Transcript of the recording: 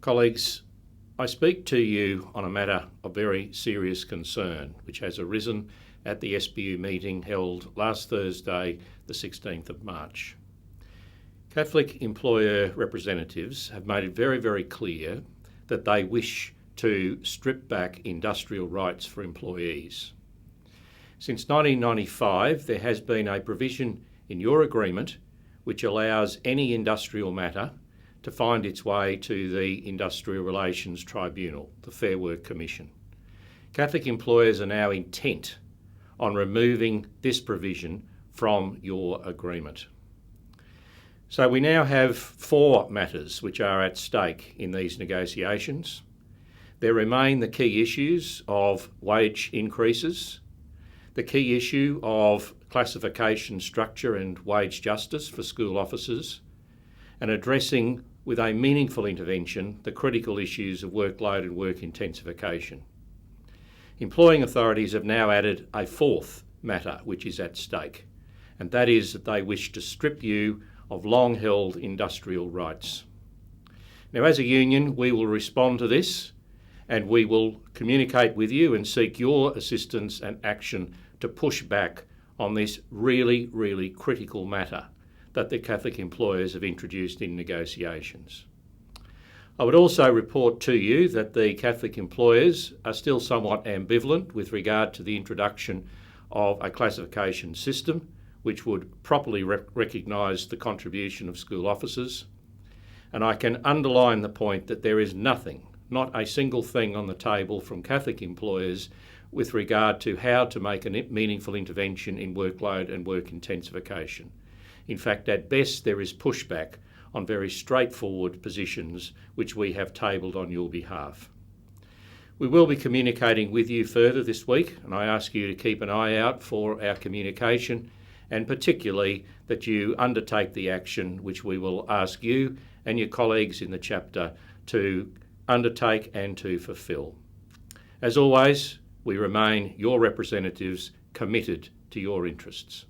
Colleagues, I speak to you on a matter of very serious concern which has arisen at the SBU meeting held last Thursday, the 16th of March. Catholic employer representatives have made it very, very clear that they wish to strip back industrial rights for employees. Since 1995, there has been a provision in your agreement which allows any industrial matter to find its way to the Industrial Relations Tribunal, the Fair Work Commission. Catholic employers are now intent on removing this provision from your agreement. So we now have 4 matters which are at stake in these negotiations. There remain the key issues of wage increases, the key issue of classification structure and wage justice for school officers, and addressing with a meaningful intervention the critical issues of workload and work intensification. Employing authorities have now added a 4th matter which is at stake, and that is that they wish to strip you of long-held industrial rights. Now, as a union, we will respond to this and we will communicate with you and seek your assistance and action to push back on this really, really critical matter that the Catholic employers have introduced in negotiations. I would also report to you that the Catholic employers are still somewhat ambivalent with regard to the introduction of a classification system which would properly recognise the contribution of school officers. And I can underline the point that there is nothing, not a single thing on the table from Catholic employers with regard to how to make a meaningful intervention in workload and work intensification. In fact, at best, there is pushback on very straightforward positions which we have tabled on your behalf. We will be communicating with you further this week, and I ask you to keep an eye out for our communication, and particularly that you undertake the action which we will ask you and your colleagues in the chapter to undertake and to fulfil. As always, we remain your representatives committed to your interests.